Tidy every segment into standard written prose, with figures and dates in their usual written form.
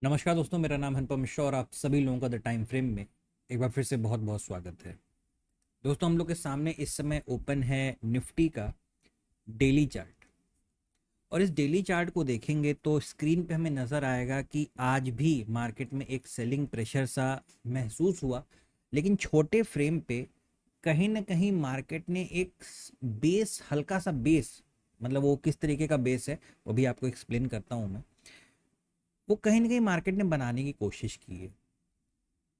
नमस्कार दोस्तों, मेरा नाम है अनुपम मिश्रा और आप सभी लोगों का द टाइम फ्रेम में एक बार फिर से बहुत बहुत स्वागत है। दोस्तों, हम लोग के सामने इस समय ओपन है निफ्टी का डेली चार्ट। और इस डेली चार्ट को देखेंगे तो स्क्रीन पे हमें नज़र आएगा कि आज भी मार्केट में एक सेलिंग प्रेशर सा महसूस हुआ। लेकिन छोटे फ्रेम पे कहीं ना कहीं मार्केट ने एक बेस, हल्का सा बेस, मतलब वो किस तरीके का बेस है वो भी आपको एक्सप्लेन करता हूँ मैं। वो कहीं ना कहीं मार्केट ने बनाने की कोशिश की है।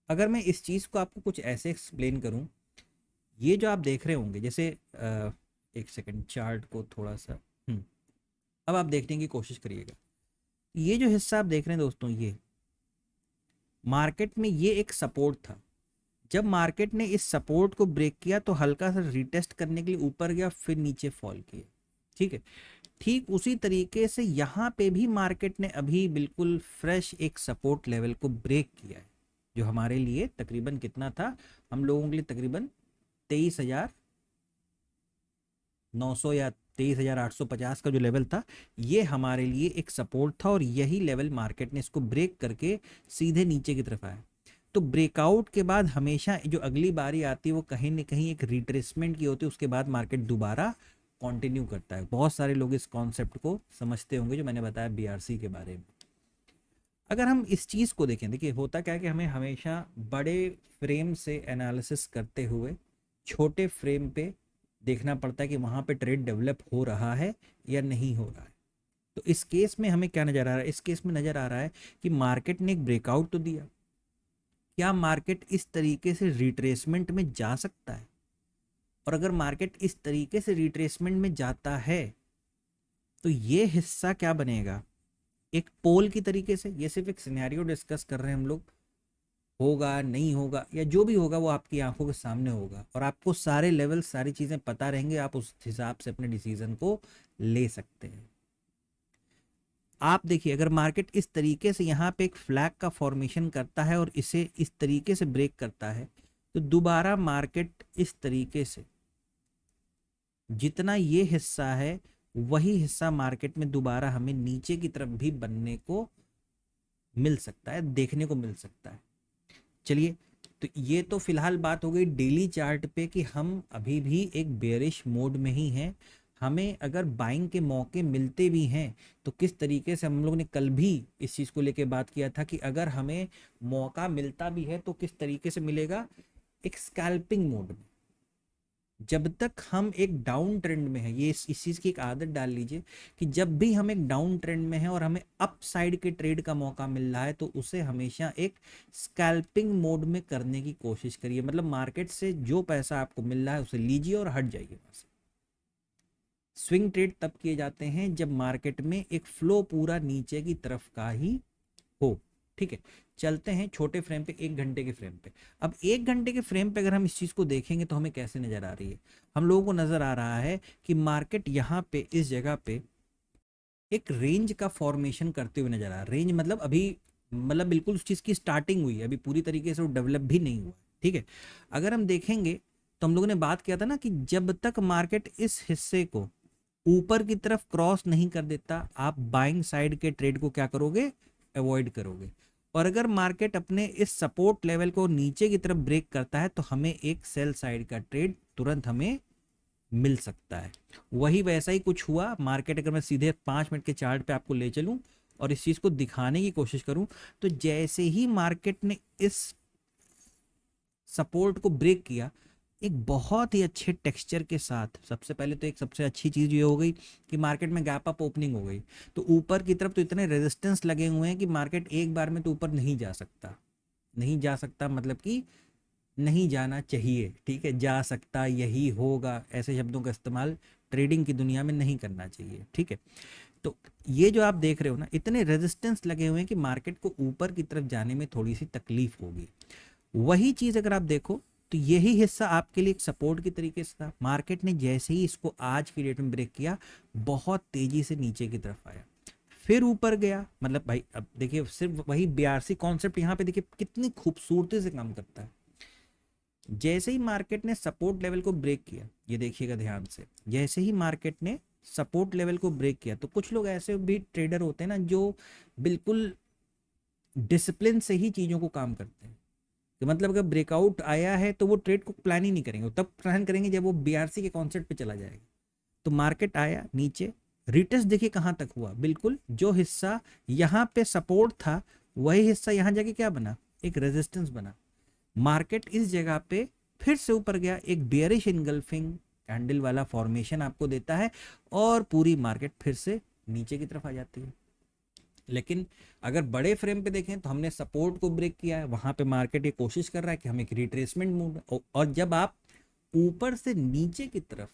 अगर मैं इस चीज़ को आपको कुछ ऐसे एक्सप्लेन करूं, ये जो आप देख रहे होंगे, जैसे एक सेकंड चार्ट को थोड़ा सा अब आप देखने की कोशिश करिएगा। ये जो हिस्सा आप देख रहे हैं दोस्तों, ये मार्केट में ये एक सपोर्ट था। जब मार्केट ने इस सपोर्ट को ब्रेक किया तो हल्का सा रिटेस्ट करने के लिए ऊपर गया, फिर नीचे फॉल किया। ठीक है। ठीक उसी तरीके से यहाँ पे भी मार्केट ने अभी बिल्कुल फ्रेश एक सपोर्ट लेवल को ब्रेक किया है, जो हमारे लिए तकरीबन कितना था, हम लोगों के लिए तकरीबन 23,900 या 23,850 का जो लेवल था, ये हमारे लिए एक सपोर्ट था। और यही लेवल मार्केट ने इसको ब्रेक करके सीधे नीचे की तरफ आया। तो ब्रेकआउट के बाद हमेशा जो अगली बारी आती है वो कहीं ना कहीं एक रिट्रेसमेंट की होती है, उसके बाद मार्केट दोबारा कंटिन्यू करता है। बहुत सारे लोग इस कॉन्सेप्ट को समझते होंगे जो मैंने बताया बीआरसी के बारे में। अगर हम इस चीज़ को देखें, देखिए होता क्या है कि हमें हमेशा बड़े फ्रेम से एनालिसिस करते हुए छोटे फ्रेम पे देखना पड़ता है कि वहाँ पे ट्रेड डेवलप हो रहा है या नहीं हो रहा है। तो इस केस में हमें क्या नज़र आ रहा है? इस केस में नज़र आ रहा है कि मार्केट ने एक ब्रेकआउट तो दिया। क्या मार्केट इस तरीके से रिट्रेसमेंट में जा सकता है? और अगर मार्केट इस तरीके से रिट्रेसमेंट में जाता है तो ये हिस्सा क्या बनेगा? एक पोल की तरीके से। ये सिर्फ एक सिनेरियो डिस्कस कर रहे हैं हम लोग। होगा नहीं होगा या जो भी होगा वो आपकी आंखों के सामने होगा और आपको सारे लेवल, सारी चीज़ें पता रहेंगे, आप उस हिसाब से अपने डिसीजन को ले सकते हैं। आप देखिए, अगर मार्केट इस तरीके से यहाँ पे एक फ्लैग का फॉर्मेशन करता है और इसे इस तरीके से ब्रेक करता है, तो दोबारा मार्केट इस तरीके से, जितना ये हिस्सा है वही हिस्सा मार्केट में दोबारा हमें नीचे की तरफ भी बनने को मिल सकता है, देखने को मिल सकता है। चलिए, तो ये तो फिलहाल बात हो गई डेली चार्ट पे कि हम अभी भी एक बेरिश मोड में ही हैं। हमें अगर बाइंग के मौके मिलते भी हैं तो किस तरीके से, हम लोग ने कल भी इस चीज़ को लेके बात किया था कि अगर हमें मौका मिलता भी है तो किस तरीके से मिलेगा, एक स्कैल्पिंग मोड में। जब तक हम एक डाउन ट्रेंड में है, ये इस चीज़ की एक आदत डाल लीजिए कि जब भी हम एक डाउन ट्रेंड में है और हमें अप साइड के ट्रेड का मौका मिल रहा है तो उसे हमेशा एक स्कैल्पिंग मोड में करने की कोशिश करिए। मतलब मार्केट से जो पैसा आपको मिल रहा है उसे लीजिए और हट जाइए वहां से। स्विंग ट्रेड तब किए जाते हैं जब मार्केट में एक फ्लो पूरा नीचे की तरफ का ही हो। ठीक है। चलते हैं छोटे फ्रेम पे, 1 घंटे के फ्रेम पे। अब 1 घंटे के फ्रेम पे अगर हम इस चीज को देखेंगे तो हमें कैसे नजर आ रही है? हम लोगों को नजर आ रहा है कि मार्केट यहाँ पे इस जगह पे एक रेंज का फॉर्मेशन करते हुए नजर आ रहा है। रेंज मतलब अभी, मतलब बिल्कुल उस चीज की स्टार्टिंग हुई है, अभी पूरी तरीके से वो डेवलप भी नहीं हुआ। ठीक है। अगर हम देखेंगे तो हम लोगों ने बात किया था ना कि जब तक मार्केट इस हिस्से को ऊपर की तरफ क्रॉस नहीं कर देता, आप बाइंग साइड के ट्रेड को क्या करोगे? अवॉइड करोगे। और अगर मार्केट अपने इस सपोर्ट लेवल को नीचे की तरफ ब्रेक करता है तो हमें एक सेल साइड का ट्रेड तुरंत हमें मिल सकता है। वही वैसा ही कुछ हुआ मार्केट। अगर मैं सीधे 5 मिनट के चार्ट पे आपको ले चलूं और इस चीज को दिखाने की कोशिश करूं, तो जैसे ही मार्केट ने इस सपोर्ट को ब्रेक किया, एक बहुत ही अच्छे टेक्सचर के साथ, सबसे पहले तो एक सबसे अच्छी चीज़ ये हो गई कि मार्केट में गैप अप ओपनिंग हो गई। तो ऊपर की तरफ तो इतने रेजिस्टेंस लगे हुए हैं कि मार्केट एक बार में तो ऊपर नहीं जा सकता। नहीं जा सकता मतलब कि नहीं जाना चाहिए। ठीक है, जा सकता, यही होगा, ऐसे शब्दों का इस्तेमाल ट्रेडिंग की दुनिया में नहीं करना चाहिए। ठीक है। तो ये जो आप देख रहे हो ना, इतने रेजिस्टेंस लगे हुए हैं कि मार्केट को ऊपर की तरफ जाने में थोड़ी सी तकलीफ होगी। वही चीज अगर आप देखो तो यही हिस्सा आपके लिए एक सपोर्ट की तरीके से था। मार्केट ने जैसे ही इसको आज की डेट में ब्रेक किया, बहुत तेजी से नीचे की तरफ आया, फिर ऊपर गया। मतलब भाई अब देखिए, सिर्फ वही बीआरसी कॉन्सेप्ट यहाँ पे देखिए कितनी खूबसूरती से काम करता है। जैसे ही मार्केट ने सपोर्ट लेवल को ब्रेक किया, ये देखिएगा ध्यान से, जैसे ही मार्केट ने सपोर्ट लेवल को ब्रेक किया, तो कुछ लोग ऐसे भी ट्रेडर होते हैं ना जो बिल्कुल डिसिप्लिन से ही चीज़ों को काम करते हैं। तो मतलब अगर ब्रेकआउट आया है तो वो ट्रेड को प्लान ही नहीं करेंगे, वो तब प्लान करेंगे जब वो बीआरसी के कॉन्सेप्ट पे चला जाएगा। तो मार्केट आया नीचे, रिटेस्ट देखिए कहाँ तक हुआ, बिल्कुल जो हिस्सा यहाँ पे सपोर्ट था वही हिस्सा यहाँ जाके क्या बना, एक रेजिस्टेंस बना। मार्केट इस जगह पे फिर से ऊपर गया, एक बेयरिश इनगल्फिंग कैंडल वाला फॉर्मेशन आपको देता है और पूरी मार्केट फिर से नीचे की तरफ आ जाती है। लेकिन अगर बड़े फ्रेम पे देखें तो हमने सपोर्ट को ब्रेक किया है, वहां पे मार्केट ये कोशिश कर रहा है कि हम एक रिट्रेसमेंट मूव, और जब आप ऊपर से नीचे की तरफ,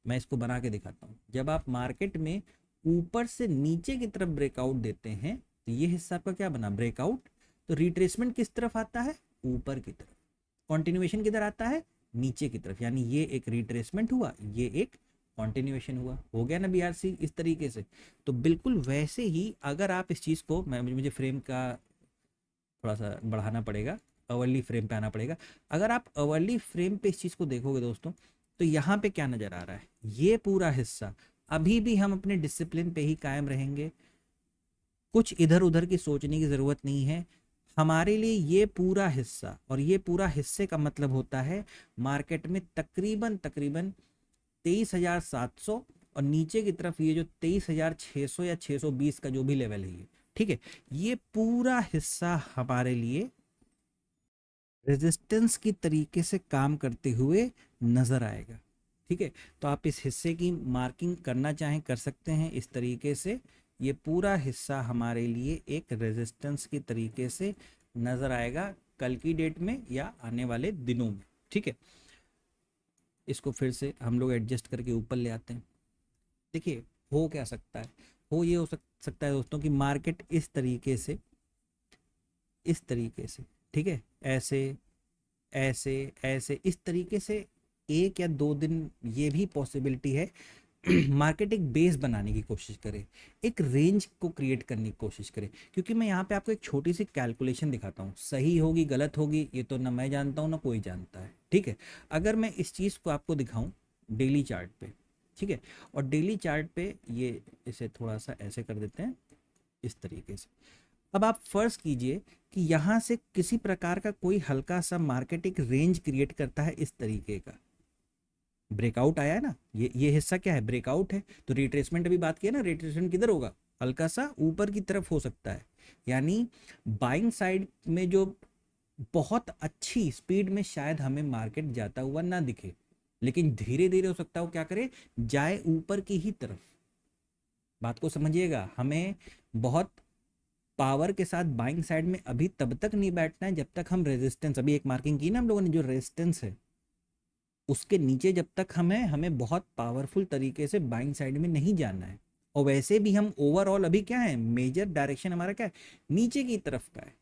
मैं इसको बना के दिखाता हूँ, जब आप मार्केट में ऊपर से नीचे की तरफ ब्रेकआउट देते हैं तो ये हिस्सा आपका क्या बना, ब्रेकआउट। तो रिट्रेसमेंट किस तरफ आता है, ऊपर की तरफ। कॉन्टिन्यूएशन किधर आता है, नीचे की तरफ। यानी ये एक रिट्रेसमेंट हुआ, ये एक कॉन्टिन्यूएशन हुआ, हो गया ना बीआरसी इस तरीके से। तो बिल्कुल वैसे ही अगर आप इस चीज़ को, मैं मुझे फ्रेम का थोड़ा सा बढ़ाना पड़ेगा, अवर्ली फ्रेम पे आना पड़ेगा। अगर आप अवर्ली फ्रेम पे इस चीज़ को देखोगे दोस्तों, तो यहाँ पे क्या नज़र आ रहा है, ये पूरा हिस्सा अभी भी हम अपने डिसिप्लिन पे ही कायम रहेंगे, कुछ इधर उधर की सोचने की ज़रूरत नहीं है। हमारे लिए ये पूरा हिस्सा, और ये पूरा हिस्से का मतलब होता है मार्केट में तकरीबन तकरीबन 23,700, और नीचे की तरफ ये जो 23,600 या 620 का जो भी लेवल है ये, ठीक है, ये पूरा हिस्सा हमारे लिए रेजिस्टेंस की तरीके से काम करते हुए नजर आएगा। ठीक है, तो आप इस हिस्से की मार्किंग करना चाहें कर सकते हैं इस तरीके से। ये पूरा हिस्सा हमारे लिए एक रेजिस्टेंस की तरीके से नजर आएगा कल की डेट में या आने वाले दिनों में। ठीक है, इसको फिर से हम लोग एडजस्ट करके ऊपर ले आते हैं। देखिए हो क्या सकता है, हो ये हो सकता है दोस्तों कि मार्केट इस तरीके से, इस तरीके से, ठीक है, ऐसे ऐसे ऐसे इस तरीके से 1 या 2 दिन ये भी पॉसिबिलिटी है मार्केट एक बेस बनाने की कोशिश करे, एक रेंज को क्रिएट करने की कोशिश करे। क्योंकि मैं यहाँ पे आपको एक छोटी सी कैलकुलेशन दिखाता हूँ, सही होगी गलत होगी ये तो ना मैं जानता हूँ ना कोई जानता है। ठीक है, अगर मैं इस चीज़ को आपको दिखाऊं डेली चार्ट पे, ठीक है, और डेली चार्ट पे ये, इसे थोड़ा सा ऐसे कर देते हैं इस तरीके से। अब आप फर्ज कीजिए कि यहाँ से किसी प्रकार का कोई हल्का सा मार्केट एक रेंज क्रिएट करता है इस तरीके का, ब्रेकआउट आया है ना, ये हिस्सा क्या है, ब्रेकआउट है। तो रिट्रेसमेंट अभी बात किया ना, रिट्रेसमेंट किधर होगा, हल्का सा ऊपर की तरफ हो सकता है। यानी बाइंग साइड में जो बहुत अच्छी स्पीड में शायद हमें मार्केट जाता हुआ ना दिखे, लेकिन धीरे धीरे हो सकता है वो क्या करे, जाए ऊपर की ही तरफ। बात को समझिएगा, हमें बहुत पावर के साथ बाइंग साइड में अभी तब तक नहीं बैठना है जब तक हम रेजिस्टेंस, अभी एक मार्किंग की ना हम लोगों ने, जो रेजिस्टेंस है उसके नीचे जब तक हमें बहुत पावरफुल तरीके से बाइंग साइड में नहीं जाना है। और वैसे भी हम ओवरऑल अभी क्या है, मेजर डायरेक्शन हमारा क्या है, नीचे की तरफ का है।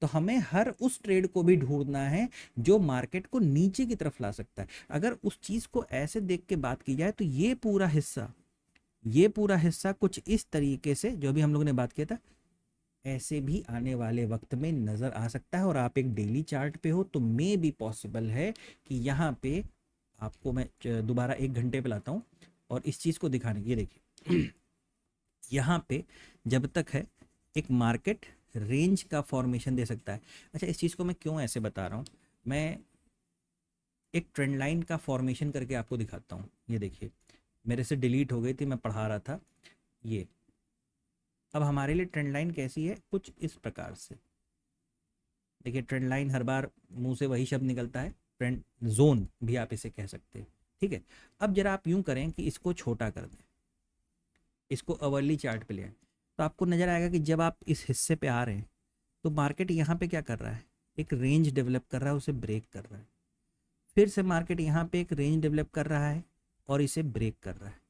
तो हमें हर उस ट्रेड को भी ढूंढना है जो मार्केट को नीचे की तरफ ला सकता है। अगर उस चीज को ऐसे देख के बात की जाए तो ये पूरा हिस्सा, ये पूरा हिस्सा कुछ इस तरीके से जो भी हम लोगों ने बात किया था, ऐसे भी आने वाले वक्त में नजर आ सकता है। और आप एक डेली चार्ट पे हो तो मे भी पॉसिबल है कि यहाँ पे आपको मैं दोबारा 1 घंटे पे लाता हूँ और इस चीज़ को दिखाने, ये देखिए यहाँ पे जब तक है एक मार्केट रेंज का फॉर्मेशन दे सकता है। अच्छा, इस चीज़ को मैं क्यों ऐसे बता रहा हूँ, मैं एक ट्रेंड लाइन का फॉर्मेशन करके आपको दिखाता हूँ। ये देखिए मेरे से डिलीट हो गई थी, मैं पढ़ा रहा था ये। अब हमारे लिए ट्रेंड लाइन कैसी है, कुछ इस प्रकार से। देखिए ट्रेंड लाइन, हर बार मुंह से वही शब्द निकलता है, ट्रेंड जोन भी आप इसे कह सकते हैं। ठीक है, अब जरा आप यूं करें कि इसको छोटा कर दें, इसको अवर्ली चार्ट पे ले आए, तो आपको नजर आएगा कि जब आप इस हिस्से पे आ रहे हैं तो मार्केट यहाँ पे क्या कर रहा है, एक रेंज डेवलप कर रहा है, उसे ब्रेक कर रहा है। फिर से मार्केट यहाँ पे एक रेंज डेवलप कर रहा है और इसे ब्रेक कर रहा है।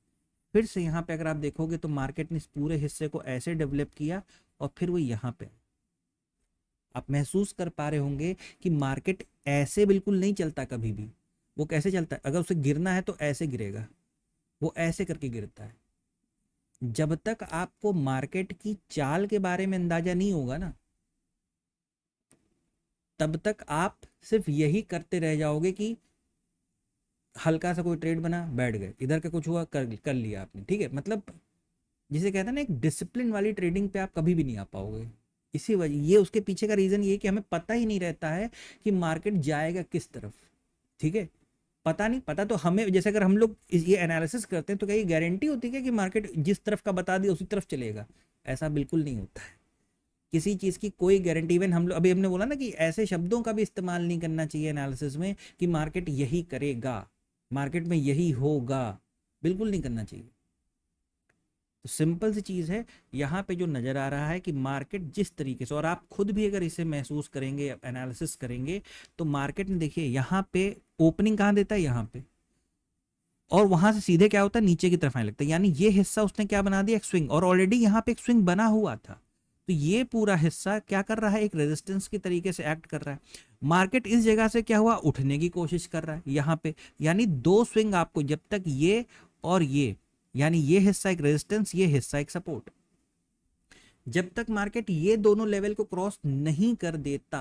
फिर से यहाँ पे अगर आप देखोगे तो मार्केट ने इस पूरे हिस्से को ऐसे डेवलप किया और फिर वो यहाँ पे, आप महसूस कर पा रहे होंगे कि मार्केट ऐसे बिल्कुल नहीं चलता कभी भी। वो कैसे चलता है, अगर उसे गिरना है तो ऐसे गिरेगा, वो ऐसे करके गिरता है। जब तक आपको मार्केट की चाल के बारे में अंदाजा नहीं होगा ना, तब तक आप सिर्फ यही करते रह जाओगे कि हल्का सा कोई ट्रेड बना बैठ गए, इधर का कुछ हुआ कर लिया आपने। ठीक है, मतलब जिसे कहते हैं ना, एक डिसिप्लिन वाली ट्रेडिंग पे आप कभी भी नहीं आ पाओगे। इसी वजह, ये उसके पीछे का रीजन ये है कि हमें पता ही नहीं रहता है कि मार्केट जाएगा किस तरफ। ठीक है, पता नहीं, पता तो हमें, जैसे अगर हम लोग ये एनालिसिस करते हैं तो क्या ये गारंटी होती है कि मार्केट जिस तरफ का बता दिया उसी तरफ चलेगा? ऐसा बिल्कुल नहीं होता है, किसी चीज की कोई गारंटी। इवन हम लोग अभी हमने बोला ना कि ऐसे शब्दों का भी इस्तेमाल नहीं करना चाहिए एनालिसिस में कि मार्केट यही करेगा, मार्केट में यही होगा, बिल्कुल नहीं करना चाहिए। तो सिंपल सी चीज़ है, यहाँ पे जो नज़र आ रहा है कि मार्केट जिस तरीके से, और आप खुद भी अगर इसे महसूस करेंगे, एनालिसिस करेंगे, तो मार्केट में देखिए यहाँ पे ओपनिंग कहाँ देता है, यहाँ पे, और वहां से सीधे क्या होता है, नीचे की तरफ आने लगता है। यानी ये हिस्सा उसने क्या बना दिया, एक स्विंग, और ऑलरेडी यहाँ पे एक स्विंग बना हुआ था। तो ये पूरा हिस्सा क्या कर रहा है, एक रेजिस्टेंस की तरीके से एक्ट कर रहा है। मार्केट इस जगह से क्या हुआ, उठने की कोशिश कर रहा है यहाँ पे। यानी दो स्विंग आपको, जब तक ये और ये, यानी ये हिस्सा एक रेजिस्टेंस, ये हिस्सा एक सपोर्ट, जब तक मार्केट ये दोनों लेवल को क्रॉस नहीं कर देता,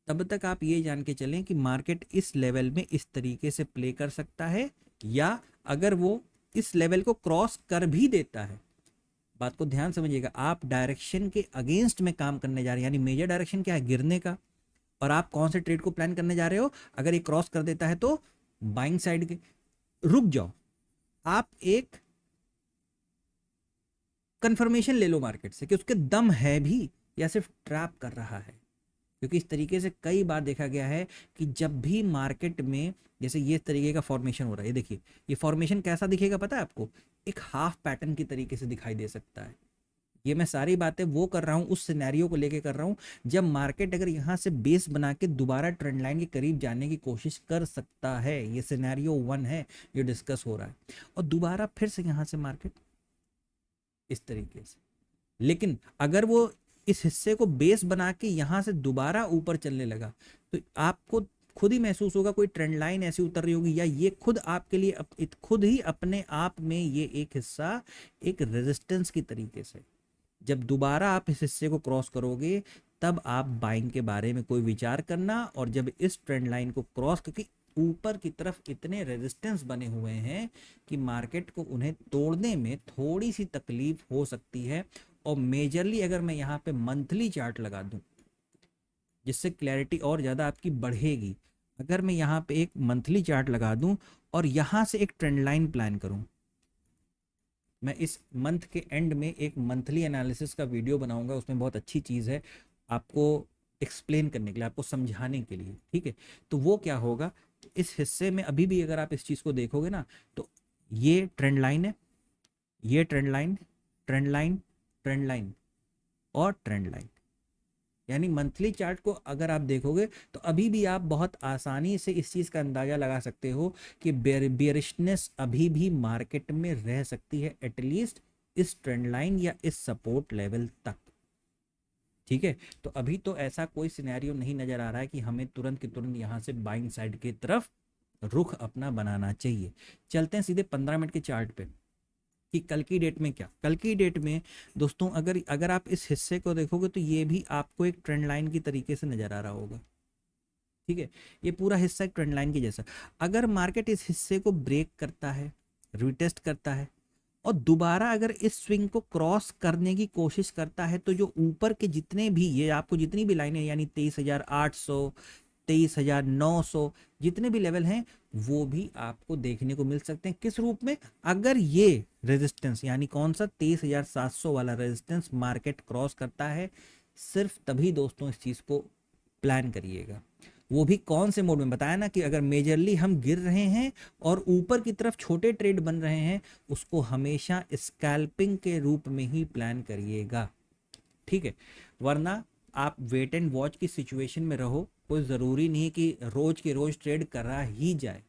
तब तक आप ये जान के चलें कि मार्केट इस लेवल में इस तरीके से प्ले कर सकता है, या अगर वो इस लेवल को क्रॉस कर भी देता है, बात को ध्यान समझिएगा, आप डायरेक्शन के अगेंस्ट में काम करने जा रहे हैं। यानी मेजर डायरेक्शन क्या है, गिरने का, और आप कौन से ट्रेड को प्लान करने जा रहे हो, अगर ये क्रॉस कर देता है तो बाइंग साइड के। रुक जाओ, आप एक कंफर्मेशन ले लो मार्केट से कि उसके दम है भी या सिर्फ ट्रैप कर रहा है। क्योंकि इस तरीके से कई बार देखा गया है कि जब भी मार्केट में जैसे ये तरीके का फॉर्मेशन हो रहा है, ये देखिए, ये फॉर्मेशन कैसा दिखेगा पता है आपको, एक हाफ पैटर्न की तरीके से दिखाई दे सकता है। ये मैं सारी बातें वो कर रहा हूँ, उस सिनेरियो को लेके कर रहा हूँ जब मार्केट अगर यहाँ से बेस बना के दोबारा ट्रेंड लाइन के करीब जाने की कोशिश कर सकता है। ये सिनेरियो 1 है जो डिस्कस हो रहा है, और दोबारा फिर से यहाँ से मार्केट इस तरीके से। लेकिन अगर वो इस हिस्से को बेस बना के यहाँ से दोबारा ऊपर चलने लगा, तो आपको खुद ही महसूस होगा कोई ट्रेंड लाइन ऐसी उतर रही होगी, या ये खुद आपके लिए खुद ही अपने आप में ये एक हिस्सा एक रेजिस्टेंस की तरीके से, जब दोबारा आप इस हिस्से को क्रॉस करोगे तब आप बाइंग के बारे में कोई विचार करना। और जब इस ट्रेंड लाइन को क्रॉस, क्योंकि ऊपर की तरफ इतने रेजिस्टेंस बने हुए हैं कि मार्केट को उन्हें तोड़ने में थोड़ी सी तकलीफ हो सकती है। और मेजरली अगर मैं यहाँ पे मंथली चार्ट लगा दूं, जिससे क्लैरिटी और ज़्यादा आपकी बढ़ेगी, अगर मैं यहाँ पे एक मंथली चार्ट लगा दूं और यहाँ से एक ट्रेंड लाइन प्लान करूं, मैं इस मंथ के एंड में एक मंथली एनालिसिस का वीडियो बनाऊंगा, उसमें बहुत अच्छी चीज़ है आपको एक्सप्लेन करने के लिए, आपको समझाने के लिए। ठीक है, तो वो क्या होगा, इस हिस्से में अभी भी अगर आप इस चीज़ को देखोगे ना, तो ये ट्रेंड लाइन है, ये trend line, trend line, trend line और ट्रेंड लाइन। यानी मंथली चार्ट को अगर आप देखोगे तो अभी भी आप बहुत आसानी से इस चीज़ का अंदाज़ा लगा सकते हो कि बेरिशनेस अभी भी मार्केट में रह सकती है, एटलीस्ट इस ट्रेंड लाइन या इस सपोर्ट लेवल तक। ठीक है, तो अभी तो ऐसा कोई सिनेरियो नहीं नज़र आ रहा है कि हमें तुरंत के तुरंत यहाँ से बाइंग साइड की तरफ रुख अपना बनाना चाहिए। चलते हैं सीधे 15 मिनट के चार्ट पे कि कल की डेट में क्या। कल की डेट में दोस्तों अगर अगर आप इस हिस्से को देखोगे तो ये भी आपको एक ट्रेंड लाइन की तरीके से नजर आ रहा होगा। ठीक है, ये पूरा हिस्सा एक ट्रेंड लाइन की जैसा। अगर मार्केट इस हिस्से को ब्रेक करता है, रिटेस्ट करता है, और दोबारा अगर इस स्विंग को क्रॉस करने की कोशिश करता है, तो जो ऊपर के जितने भी, ये आपको जितनी भी लाइनें, यानी 23,800, 23,900, जितने भी लेवल हैं, वो भी आपको देखने को मिल सकते हैं। किस रूप में, अगर ये रेजिस्टेंस, यानी कौन सा, 23,700 वाला रेजिस्टेंस मार्केट क्रॉस करता है, सिर्फ तभी दोस्तों इस चीज़ को प्लान करिएगा। वो भी कौन से मोड में, बताया ना कि अगर मेजरली हम गिर रहे हैं और ऊपर की तरफ छोटे ट्रेड बन रहे हैं, उसको हमेशा स्कैल्पिंग के रूप में ही प्लान करिएगा। ठीक है, वरना आप वेट एंड वॉच की सिचुएशन में रहो। कोई ज़रूरी नहीं कि रोज के रोज ट्रेड करा ही जाए,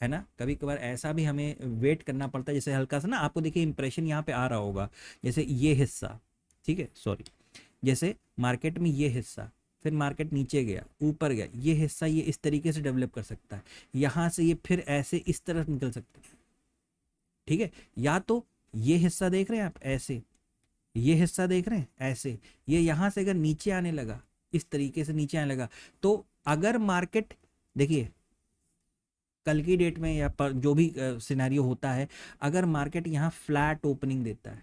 है ना। कभी कभार ऐसा भी हमें वेट करना पड़ता है। जैसे हल्का सा ना आपको देखिए इंप्रेशन यहाँ पे आ रहा होगा, जैसे ये हिस्सा, ठीक है, सॉरी, जैसे मार्केट में ये हिस्सा, फिर मार्केट नीचे गया, ऊपर गया, ये हिस्सा ये इस तरीके से डेवलप कर सकता है, यहाँ से ये फिर ऐसे इस तरफ निकल सकता है। ठीक है, या तो ये हिस्सा देख रहे हैं आप ऐसे, ये हिस्सा देख रहे हैं ऐसे, ये यहाँ से अगर नीचे आने लगा, इस तरीके से नीचे आने लगा, तो अगर मार्केट, देखिए कल की डेट में या पर जो भी सिनेरियो होता है, अगर मार्केट यहाँ फ्लैट ओपनिंग देता है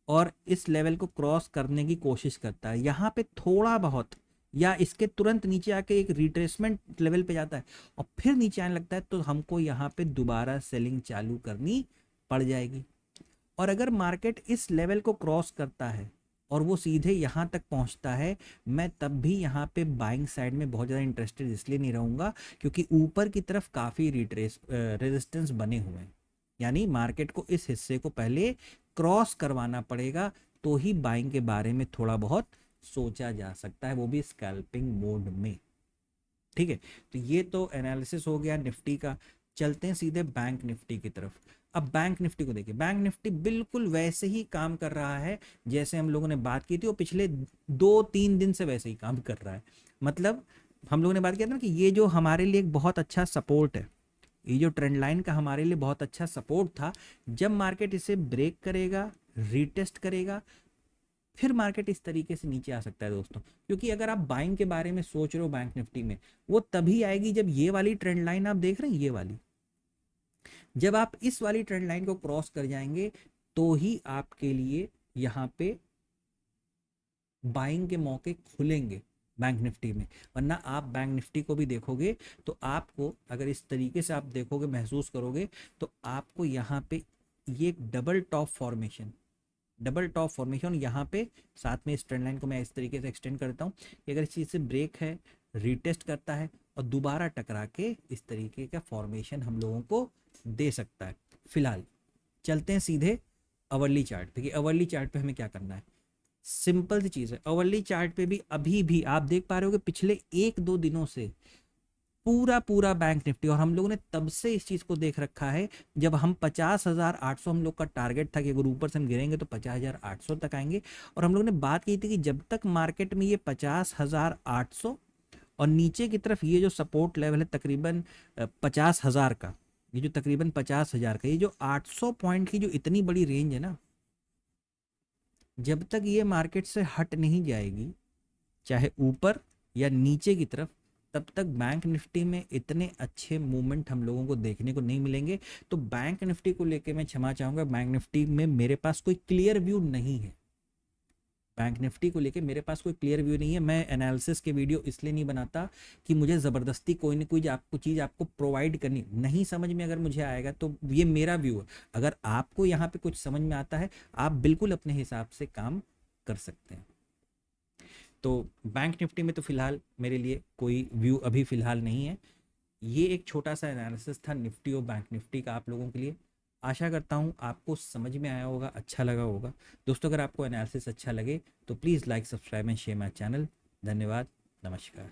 और इस लेवल को क्रॉस करने की कोशिश करता है, यहाँ पे थोड़ा बहुत या इसके तुरंत नीचे आके एक रिट्रेसमेंट लेवल पे जाता है और फिर नीचे आने लगता है, तो हमको यहाँ पे दोबारा सेलिंग चालू करनी पड़ जाएगी। और अगर मार्केट इस लेवल को क्रॉस करता है और वो सीधे यहाँ तक पहुँचता है, मैं तब भी यहाँ पे बाइंग साइड में बहुत ज़्यादा इंटरेस्टेड इसलिए नहीं रहूँगा क्योंकि ऊपर की तरफ काफ़ी रेजिस्टेंस बने हुए हैं। यानी मार्केट को इस हिस्से को पहले क्रॉस करवाना पड़ेगा, तो ही बाइंग के बारे में थोड़ा बहुत सोचा जा सकता है, वो भी स्कैल्पिंग मोड में। ठीक है, तो ये तो एनालिसिस हो गया निफ्टी का। चलते हैं सीधे बैंक निफ्टी की तरफ। अब बैंक निफ्टी को देखिए, बैंक निफ्टी बिल्कुल वैसे ही काम कर रहा है जैसे हम लोगों ने बात की थी, वो पिछले 2-3 दिन से वैसे ही काम कर रहा है। मतलब हम लोगों ने बात किया था ना कि ये जो हमारे लिए एक बहुत अच्छा सपोर्ट है, ये जो ट्रेंड लाइन का हमारे लिए बहुत अच्छा सपोर्ट था, जब मार्केट इसे ब्रेक करेगा, रीटेस्ट करेगा, फिर मार्केट इस तरीके से नीचे आ सकता है दोस्तों। क्योंकि अगर आप बाइंग के बारे में सोच रहे हो बैंक निफ्टी में, वो तभी आएगी जब ये वाली ट्रेंड लाइन आप देख रहे हैं, ये वाली, जब आप इस वाली ट्रेंड लाइन को क्रॉस कर जाएंगे तो ही आपके लिए यहाँ पे बाइंग के मौके खुलेंगे बैंक निफ्टी में। वरना आप बैंक निफ्टी को भी देखोगे तो आपको, अगर इस तरीके से आप देखोगे, महसूस करोगे, तो आपको यहाँ पे ये double top formation, double top formation यहाँ पे, साथ में इस ट्रेंड लाइन को मैं इस तरीके से एक्सटेंड करता हूँ कि अगर इस चीज़ से ब्रेक है, रीटेस्ट करता है और दोबारा टकरा के इस तरीके का फॉर्मेशन हम लोगों को दे सकता है। फिलहाल चलते हैं सीधे अवर्ली चार्ट पे कि अवर्ली चार्ट पे हमें क्या करना है। सिंपल सी चीज़ है, अवर्ली चार्ट पे भी अभी भी आप देख पा रहे हो कि पिछले 1-2 दिनों से पूरा पूरा बैंक निफ्टी, और हम लोगों ने तब से इस चीज़ को देख रखा है जब हम 50,800 हम लोग का टारगेट था कि अगर ऊपर से हम गिरेंगे तो 50,800 तक आएंगे। और हम लोगों ने बात की थी कि जब तक मार्केट में ये 50,800 और नीचे की तरफ ये जो सपोर्ट लेवल है तकरीबन 50,000 का, ये जो तकरीबन 50,000 का, ये जो 800 पॉइंट की जो इतनी बड़ी रेंज है ना, जब तक ये मार्केट से हट नहीं जाएगी, चाहे ऊपर या नीचे की तरफ, तब तक बैंक निफ्टी में इतने अच्छे मूवमेंट हम लोगों को देखने को नहीं मिलेंगे। तो बैंक निफ्टी को लेके मैं क्षमा चाहूँगा, बैंक निफ्टी में मेरे पास कोई क्लियर व्यू नहीं है। बैंक निफ्टी को लेके मेरे पास कोई क्लियर व्यू नहीं है। मैं एनालिसिस के वीडियो इसलिए नहीं बनाता कि मुझे ज़बरदस्ती कोई ना कोई आपको चीज़ आपको प्रोवाइड करनी, नहीं समझ में अगर मुझे आएगा तो ये मेरा व्यू है। अगर आपको यहाँ पे कुछ समझ में आता है, आप बिल्कुल अपने हिसाब से काम कर सकते हैं। तो बैंक निफ्टी में तो फिलहाल मेरे लिए कोई व्यू अभी फिलहाल नहीं है। ये एक छोटा सा एनालिसिस था निफ्टी और बैंक निफ्टी का आप लोगों के लिए। आशा करता हूँ आपको समझ में आया होगा, अच्छा लगा होगा। दोस्तों, अगर आपको एनालिसिस अच्छा लगे तो please like, subscribe and share my channel. धन्यवाद, नमस्कार।